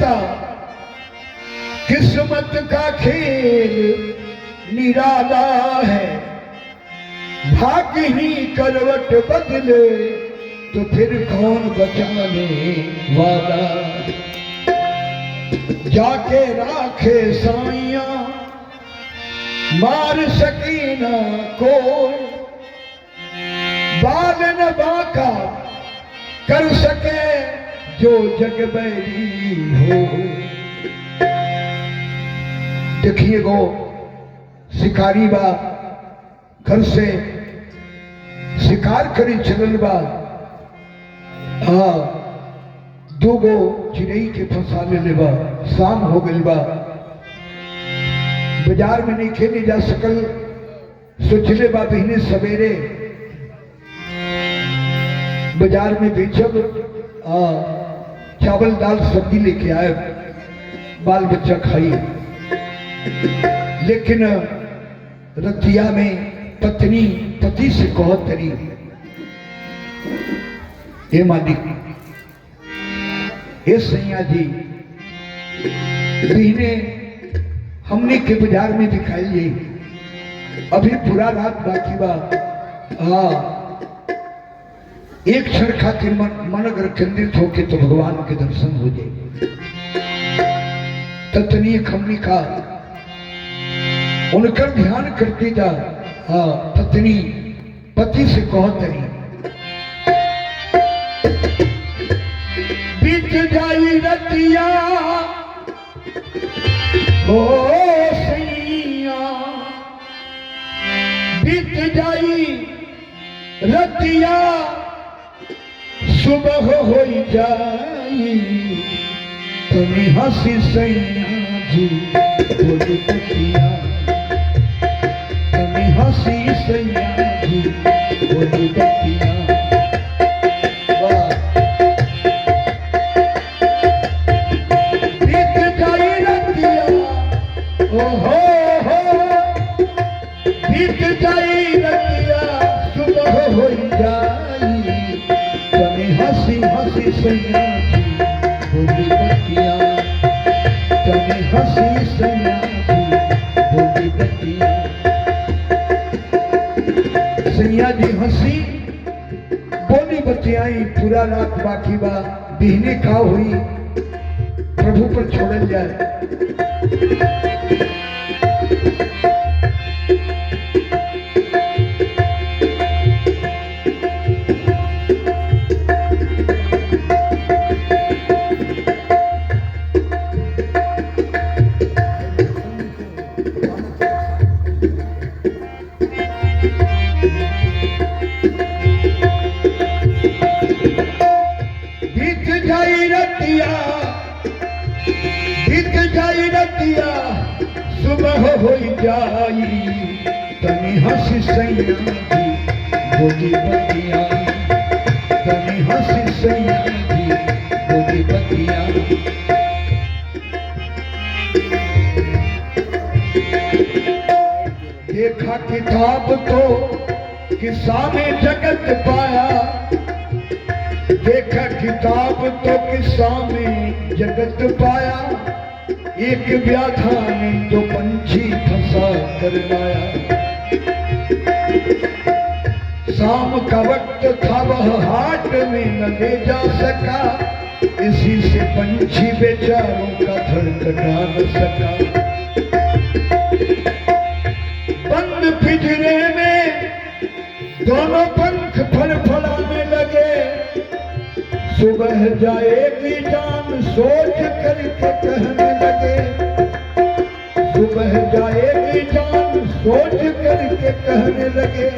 पता किस्मत का खेल निराला है। भाग्य ही करवट बदले तो फिर कौन बचाने वाला। जाके राखे साइया मार सकी ना कोई, बाल न बाका कर सके जो जग बैरी हो। देखिए गो शिकारी बा घर से शिकार करी चलल बा। हाँ, दो गो चिड़ई के फंसा ले बा। शाम हो गई बा, बाजार में नहीं खेले जा सकल। सोचले बा बिहने सवेरे बाजार में बेचब, चावल दाल सब्जी लेके आए, बाल बच्चा खाइए। लेकिन रतिया में पत्नी पति से कहत तरी, हे मालिक, हे सैया जी, बिहने हमने के बाजार में दिखाई, अभी पूरा रात बाकी बा। एक क्षण खातिर मन अगर केंद्रित होके तो भगवान के दर्शन हो जाए। ततनी खमनी का उनका ध्यान करती जा। पत्नी पति से कहत तरी, बीत जाई रतिया ओ सैया, बीत जाई रतिया सुबह हो जाई। तुम्हें हंसी सैया जी बोली बतिया, तुम्हें हंसी सैया जी बोली बतिया। बीत जाई रतिया ओ हो, बीत जाई रतिया सुबह हो जाई। तुम्हें हंसी हंसी सैया जी बोली बतिया, तुम्हें हंसी सैया जी बोली बतिया। सैया जी हंसी बोली बतियाई, पूरा रात बाकी बा। बिहने का हुई प्रभु पर छोड़ल जाए। सुबह हो जाई, तनी हंसी सैया जी बोली बतिया, तनी हंसी सैया जी बोली बतिया। देखा किताब तो किस्सा में जगत पाया, देखा किताब तो किस्सा में जगत पाया। एक व्याधा ने जो पंछी फंसा कर लाया। शाम का वक्त था वह हाट में न ले जा सका, इसी से पंछी बेचारों का धड़कना न सका। बंद पिंजरे में दोनों पंख फड़फड़ाने लगे। सुबह जाएगी जान सोच करके कहने लगे, सुबह जाएगी जान सोच करके कहने लगे।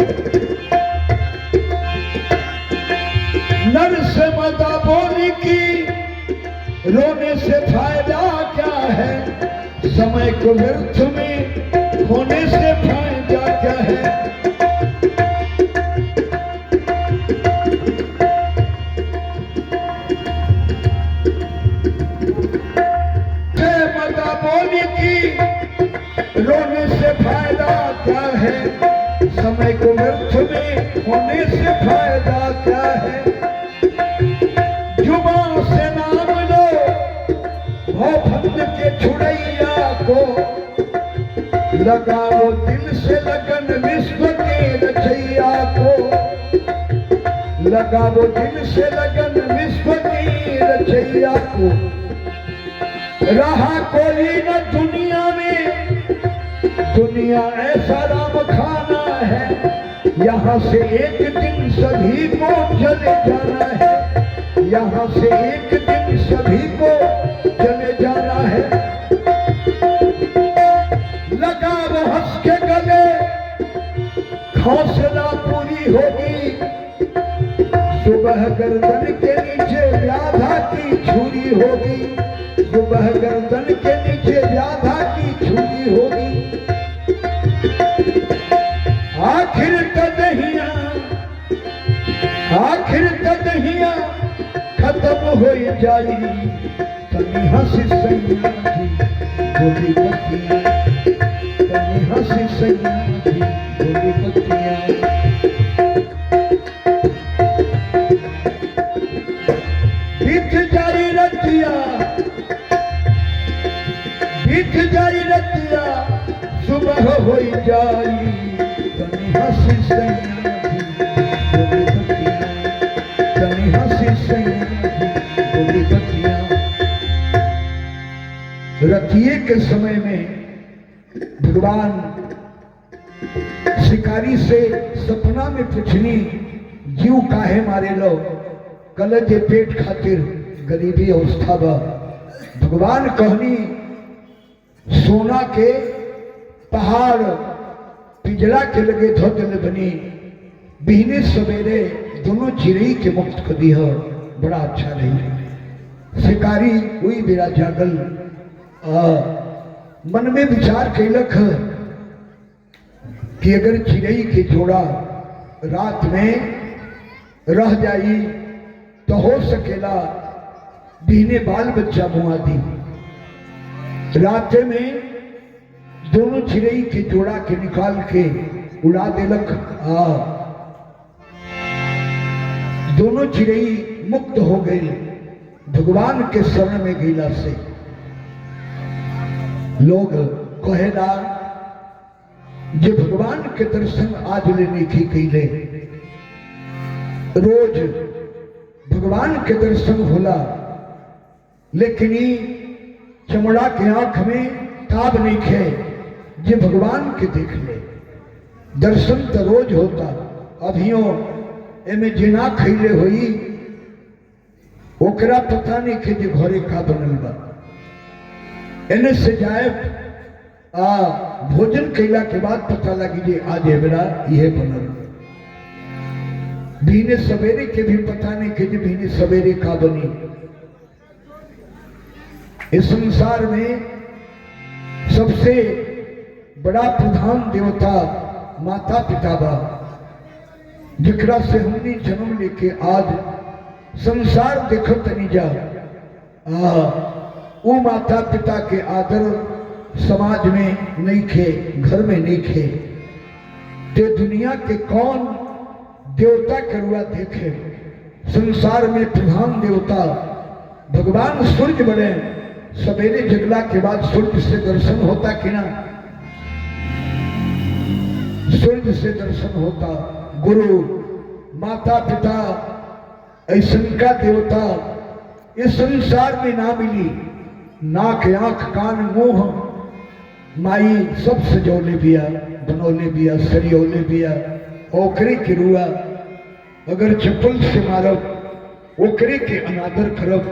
नर से मादा बोली की रोने से फायदा क्या है, समय को व्यर्थ में होने से फायदा क्या है। रोने से फायदा क्या है, समय को व्यर्थ में होने से फायदा क्या है। जुबान से नाम लो लगाओ दिल से लगन विश्व के रचैया को, लगाओ दिल से लगन विश्व की रचैया को। रहा कोई न दुनिया में, दुनिया ऐसा राम खाना है, यहाँ से एक दिन सभी को चले जाना है, यहाँ से एक दिन सभी को चले जाना है। लगा वो हंस के गले, हौसला पूरी होगी, सुबह गर्दन के नीचे व्याधा की छुरी होगी, सुबह गर्दन के नीचे व्याधा की छुरी होगी। आखिर तदहिया, आखिर तदहिया खत्म हो जाई, तनी हंसी सैया जी गोली बत्तियां, तनी हंसी सैया जी गोली बत्तियां। बीत जाई रतिया, बीत जाई रतिया, सुबह हो जाई, तनी हंसी सैया जी गोली बत्तियां, तनी हंसी सैया जी गोली बत्तियां। रतिये के समय में भगवान शिकारी से सपना में पूछनी, जीव काहे मारे लो, कल जे पेट खातिर गरीबी अवस्था बा। भगवान कहनी, सोना के पहाड़ पिजड़ा के लगे धो दिल बनी, बिहने सवेरे दोनों चिड़ई के मुक्त कर दी है, बड़ा अच्छा रही। शिकारी हुई बेरा जागल, मन में विचार कैलक कि अगर चिड़ई के जोड़ा रात में रह जाई तो हो सकेला बिहने बाल बच्चा मुआ दी। रात में दोनों चिड़ई के जोड़ा के निकाल के उड़ा देलक। दोनों चिड़ई मुक्त हो गई भगवान के शरण में गईला से। लोग कहेला जे भगवान के दर्शन आज लेने की कैले, रोज भगवान के दर्शन होला, लेकिन चमड़ा के आंख में ताब नहीं खे जे भगवान के देख ले। दर्शन तो रोज होता, अभियो एमे जिना खैले हुई ओकरा पता नहीं के जे घरे का बनल बा। एने से जाए भोजन कैला के बाद पता लगी जे आज एबरा यह बनल। भीने सवेरे के भी पता नहीं कि जे भीने सवेरे का बनी। इस संसार में सबसे बड़ा प्रधान देवता माता पिता बा, जिकरा से हमने जन्म लेके आज संसार देखत नहीं जा। वो माता पिता के आदर समाज में नहीं खे, घर में नहीं खे, ते दुनिया के कौन देवता करुआ देखे। संसार में प्रधान देवता भगवान सूर्य बने। सवेरे जगला के बाद सूर्य से दर्शन होता कि ना, सूर्य से दर्शन होता। गुरु माता पिता ऐसन का देवता इस संसार में ना मिली। नाक आंख कान मुंह माई सब सजौले बिया, बनौले बिया, सरियोले बिया। ओकरे के रुआ अगर चप्पल से मारब, ओकरे के अनादर करब,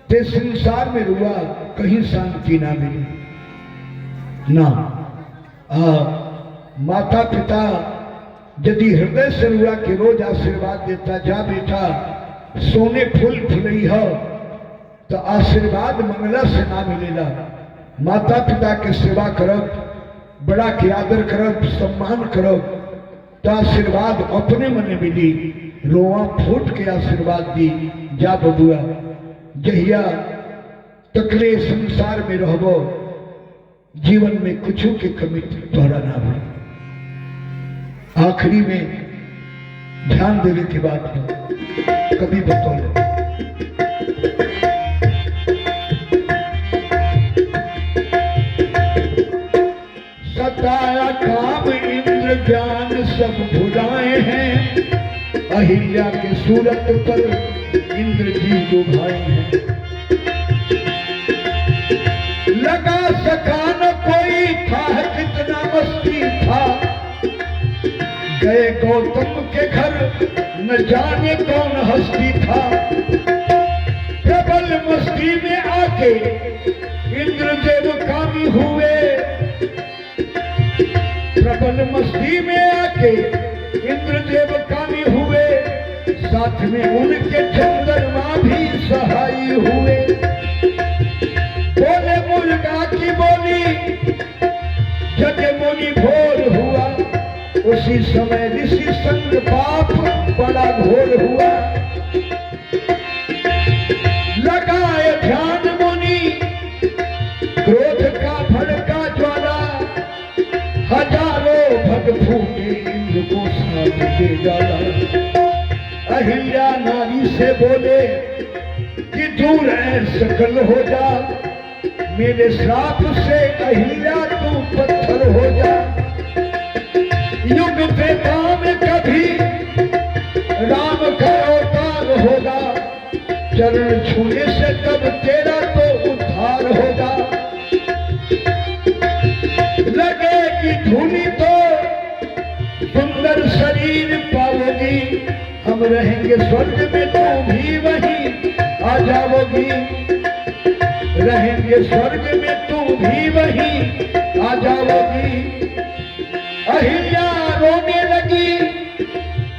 ते संसार में रुआ कहीं शांति ना मिली ना। माता पिता यदि हृदय से रुआ के रोज आशीर्वाद देता, जा बेटा सोने फूल फुलई हो, तो आशीर्वाद मंगला से ना मिलेला। माता पिता के सेवा करब, बड़ा के आदर करब, सम्मान करब, तो आशीर्वाद अपने मने मिली। रोआ फूट के आशीर्वाद दी, जा बबुआ जहिया तकले संसार में रहबो, जीवन में कुछ के कमी तोहरा ना हो। आखिरी में ध्यान देने की बात है, कभी बतौले अहिल्या के सूरत पर इंद्र जी दो भाई हैं। लगा सका न कोई था, कितना मस्ती था। गए गौतम के घर न जाने कौन हस्ती था। प्रबल मस्ती में आके इंद्रदेव कामी हुए। प्रबल मस्ती में आके इंद्रदेव कामी हुए। साथ में उनके चंद्रमा भी सहाय हुए। बोले मुर्गा की बोली जग मुनि भोर हुआ। उसी समय ऋषि संग पाप बड़ा घोर हुआ। लगाए ध्यान मुनि क्रोध का भड़का ज्वाला। हजारों भग फूटे इंद्र को साथ दे डाला। अहिल्या नारी से बोले कि दूर है सकल हो जा। मेरे श्राप से अहिल्या तू पत्थर हो जा। युग त्रेता में कभी राम का अवतार होगा। चरण छूने से तब तेरा तो उद्धार होगा। लगेगी धूली तो सुंदर शरीर पाओगी। हम रहेंगे स्वर्ग में तो भी वहीं आ जाओगी। रहेंगे स्वर्ग में तू भी वहीं आ जाओगी। अहिल्या रोने लगी,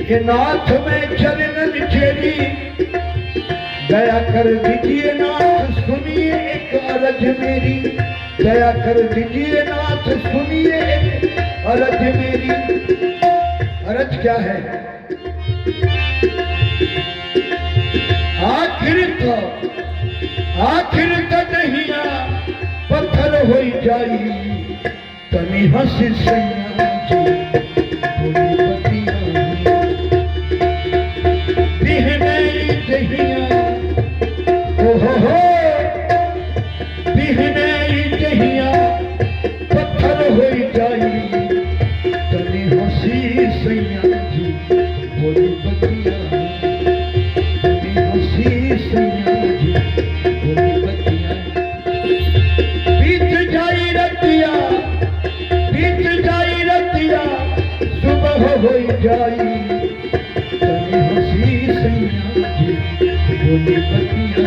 ये नाथ में चरण बिखेरी। दया कर दीजिए नाथ सुनिए एक अरज मेरी। दया कर दीजिए नाथ सुनिए एक अरज मेरी। अरज क्या है? आखिर तो नहिया पत्थर हो जाई। तनी हंसी सैया जी बोली बतिया। बिहने दहिया हो बिहने दहिया पत्थर हो जाई। तनी हंसी सैया जी बोली बतिया। तनी हंसी सैया जी बोली बतिया। बीत जाई रतिया, बीत जाई रतिया, सुबह हो जाई। तनी हंसी सैया जी बोली बतिया।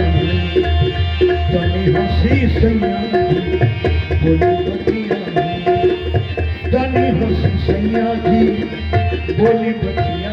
तनी हंसी सैया जी बोली बतिया। तनी हंसी सैया जी बोली बतिया।